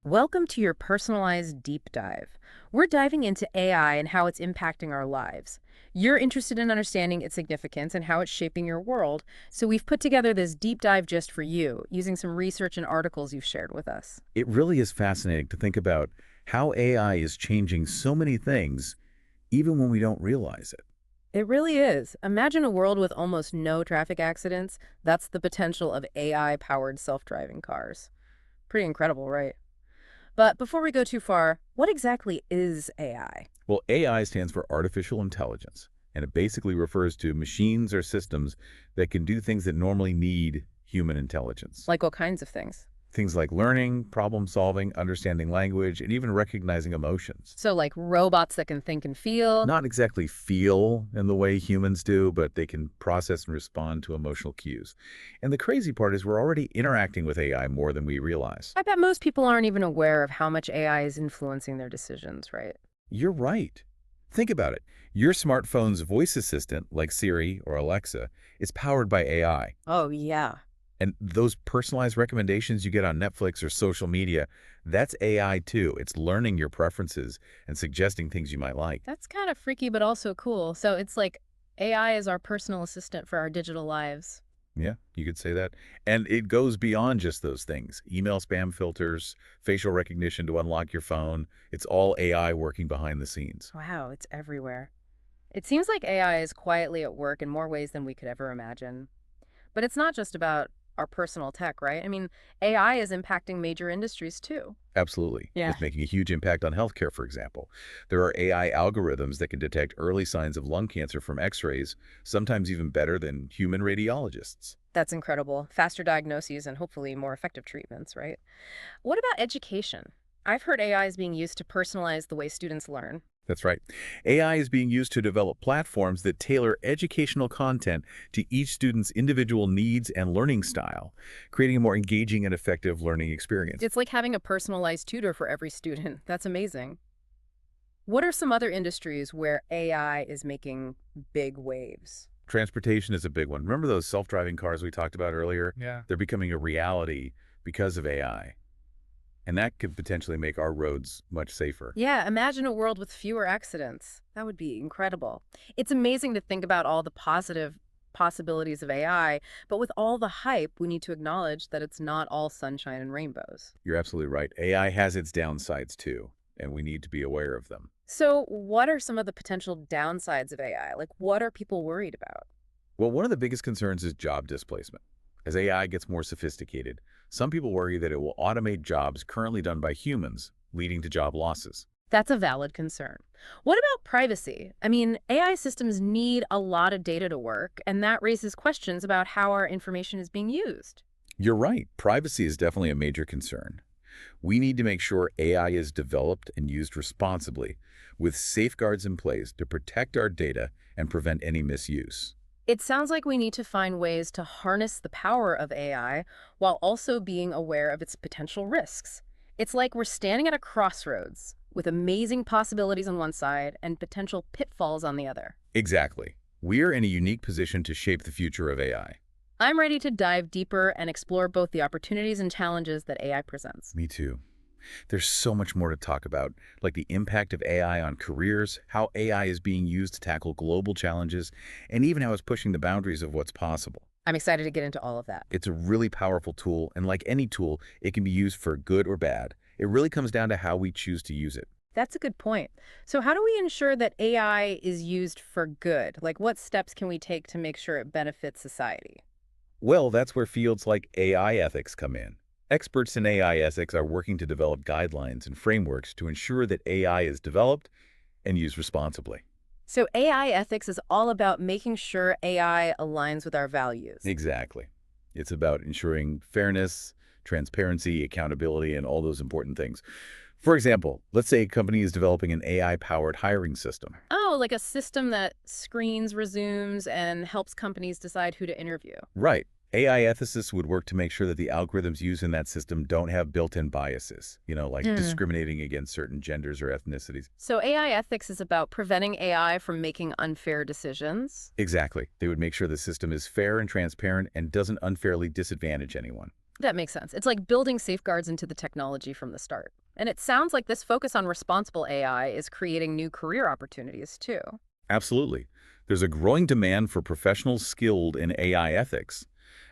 Welcome to your personalized deep dive. We're diving into AI and how it's impacting our lives. You're interested in understanding its significance and how it's shaping your world, so we've put together this deep dive just for you, using some research and articles you've shared with us. It really is fascinating to think about how AI is changing so many things, even when we don't realize it. It really is. Imagine a world with almost no traffic accidents. That's the potential of AI-powered self-driving cars. Pretty incredible, right? But before we go too far, what exactly is AI? Well, AI stands for artificial intelligence, and it basically refers to machines or systems that can do things that normally need human intelligence. Like all kinds of things. Things like learning, problem solving, understanding language, and even recognizing emotions. So like robots that can think and feel. Not exactly feel in the way humans do, but they can process and respond to emotional cues. And the crazy part is we're already interacting with AI more than we realize. I bet most people aren't even aware of how much AI is influencing their decisions, right? You're right. Think about it. Your smartphone's voice assistant, like Siri or Alexa, is powered by AI. Oh, yeah. And those personalized recommendations you get on Netflix or social media, that's AI too. It's learning your preferences and suggesting things you might like. That's kind of freaky, but also cool. So it's like AI is our personal assistant for our digital lives. Yeah, you could say that. And it goes beyond just those things. Email spam filters, facial recognition to unlock your phone. It's all AI working behind the scenes. Wow, it's everywhere. It seems like AI is quietly at work in more ways than we could ever imagine. But it's not just about our personal tech, right? I mean, AI is impacting major industries too. Absolutely. Yeah. It's making a huge impact on healthcare, for example. There are AI algorithms that can detect early signs of lung cancer from x-rays, sometimes even better than human radiologists. That's incredible. Faster diagnoses and hopefully more effective treatments, right? What about education? I've heard AI is being used to personalize the way students learn. That's right. AI is being used to develop platforms that tailor educational content to each student's individual needs and learning style, creating a more engaging and effective learning experience. It's like having a personalized tutor for every student. That's amazing. What are some other industries where AI is making big waves? Transportation is a big one. Remember those self-driving cars we talked about earlier? Yeah. They're becoming a reality because of AI. And that could potentially make our roads much safer. Yeah, imagine a world with fewer accidents. That would be incredible. It's amazing to think about all the positive possibilities of AI, but with all the hype, we need to acknowledge that it's not all sunshine and rainbows. You're absolutely right. AI has its downsides too, and we need to be aware of them. So, what are some of the potential downsides of AI? Like, what are people worried about? Well, one of the biggest concerns is job displacement. As AI gets more sophisticated, some people worry that it will automate jobs currently done by humans, leading to job losses. That's a valid concern. What about privacy? I mean, AI systems need a lot of data to work, and that raises questions about how our information is being used. You're right. Privacy is definitely a major concern. We need to make sure AI is developed and used responsibly, with safeguards in place to protect our data and prevent any misuse. It sounds like we need to find ways to harness the power of AI while also being aware of its potential risks. It's like we're standing at a crossroads with amazing possibilities on one side and potential pitfalls on the other. Exactly. We're in a unique position to shape the future of AI. I'm ready to dive deeper and explore both the opportunities and challenges that AI presents. Me too. There's so much more to talk about, like the impact of AI on careers, how AI is being used to tackle global challenges, and even how it's pushing the boundaries of what's possible. I'm excited to get into all of that. It's a really powerful tool, and like any tool, it can be used for good or bad. It really comes down to how we choose to use it. That's a good point. So how do we ensure that AI is used for good? Like what steps can we take to make sure it benefits society? Well, that's where fields like AI ethics come in. Experts in AI ethics are working to develop guidelines and frameworks to ensure that AI is developed and used responsibly. So AI ethics is all about making sure AI aligns with our values. Exactly. It's about ensuring fairness, transparency, accountability, and all those important things. For example, let's say a company is developing an AI-powered hiring system. Oh, like a system that screens, resumes, and helps companies decide who to interview. Right. AI ethicists would work to make sure that the algorithms used in that system don't have built-in biases, like discriminating against certain genders or ethnicities. So AI ethics is about preventing AI from making unfair decisions. Exactly. They would make sure the system is fair and transparent and doesn't unfairly disadvantage anyone. That makes sense. It's like building safeguards into the technology from the start. And it sounds like this focus on responsible AI is creating new career opportunities too. Absolutely. There's a growing demand for professionals skilled in AI ethics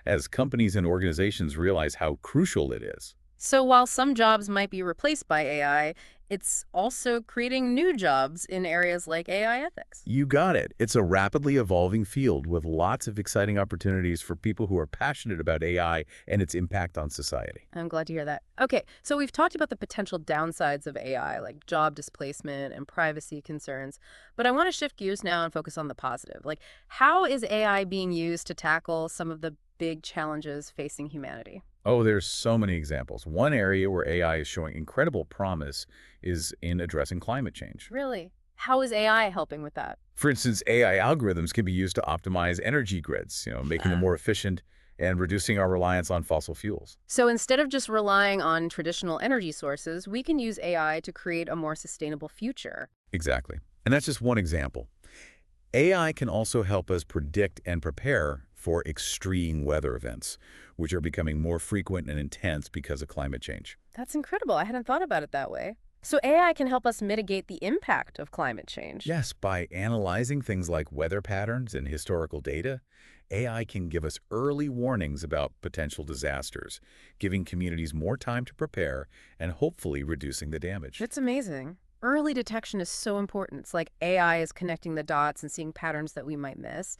as companies and organizations realize how crucial it is. So while some jobs might be replaced by AI, it's also creating new jobs in areas like AI ethics. You got it. It's a rapidly evolving field with lots of exciting opportunities for people who are passionate about AI and its impact on society. I'm glad to hear that. Okay, so we've talked about the potential downsides of AI, like job displacement and privacy concerns, but I want to shift gears now and focus on the positive. Like, how is AI being used to tackle some of the big challenges facing humanity? Oh, there's so many examples. One area where AI is showing incredible promise is in addressing climate change. Really? How is AI helping with that? For instance, AI algorithms can be used to optimize energy grids, making them Ah. more efficient and reducing our reliance on fossil fuels. So instead of just relying on traditional energy sources, we can use AI to create a more sustainable future. Exactly. And that's just one example. AI can also help us predict and prepare for extreme weather events, which are becoming more frequent and intense because of climate change. That's incredible. I hadn't thought about it that way. So AI can help us mitigate the impact of climate change. Yes, by analyzing things like weather patterns and historical data, AI can give us early warnings about potential disasters, giving communities more time to prepare and hopefully reducing the damage. It's amazing. Early detection is so important. It's like AI is connecting the dots and seeing patterns that we might miss.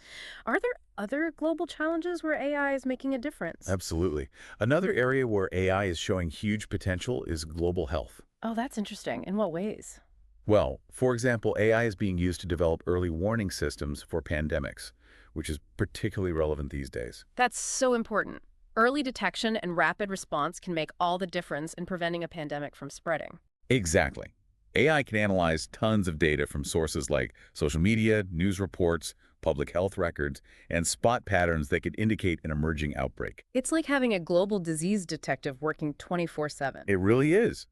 Are there other global challenges where AI is making a difference? Absolutely. Another area where AI is showing huge potential is global health. Oh, that's interesting. In what ways? Well, for example, AI is being used to develop early warning systems for pandemics, which is particularly relevant these days. That's so important. Early detection and rapid response can make all the difference in preventing a pandemic from spreading. Exactly. AI can analyze tons of data from sources like social media, news reports, public health records, and spot patterns that could indicate an emerging outbreak. It's like having a global disease detective working 24/7. It really is.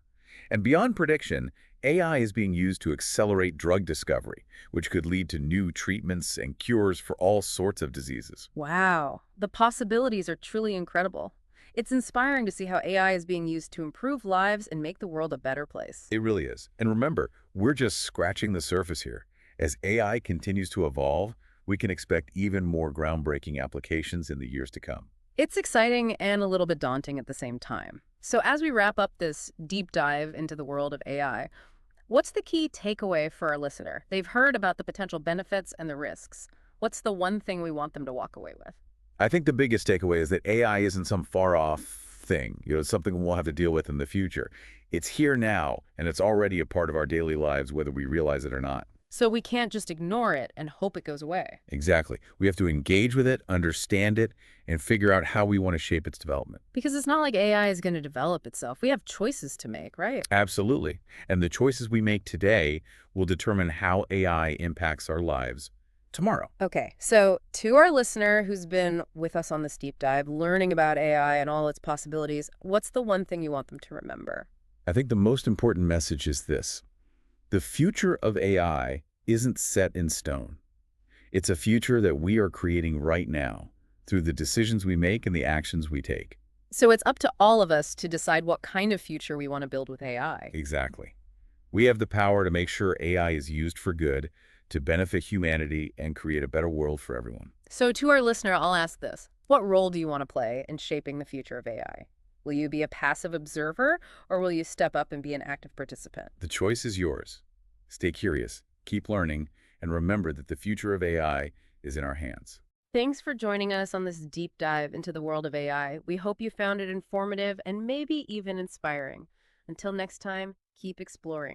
And beyond prediction, AI is being used to accelerate drug discovery, which could lead to new treatments and cures for all sorts of diseases. Wow, the possibilities are truly incredible. It's inspiring to see how AI is being used to improve lives and make the world a better place. It really is. And remember, we're just scratching the surface here. As AI continues to evolve, we can expect even more groundbreaking applications in the years to come. It's exciting and a little bit daunting at the same time. So as we wrap up this deep dive into the world of AI, what's the key takeaway for our listener? They've heard about the potential benefits and the risks. What's the one thing we want them to walk away with? I think the biggest takeaway is that AI isn't some far-off thing. It's something we'll have to deal with in the future. It's here now, and it's already a part of our daily lives, whether we realize it or not. So we can't just ignore it and hope it goes away. Exactly. We have to engage with it, understand it, and figure out how we want to shape its development. Because it's not like AI is going to develop itself. We have choices to make, right? Absolutely. And the choices we make today will determine how AI impacts our lives tomorrow. Okay, so to our listener who's been with us on this deep dive, learning about AI and all its possibilities, what's the one thing you want them to remember? I think the most important message is this. The future of AI isn't set in stone. It's a future that we are creating right now through the decisions we make and the actions we take. So it's up to all of us to decide what kind of future we want to build with AI. Exactly. We have the power to make sure AI is used for good, to benefit humanity and create a better world for everyone. So to our listener, I'll ask this. What role do you want to play in shaping the future of AI? Will you be a passive observer or will you step up and be an active participant? The choice is yours. Stay curious, keep learning, and remember that the future of AI is in our hands. Thanks for joining us on this deep dive into the world of AI. We hope you found it informative and maybe even inspiring. Until next time, keep exploring.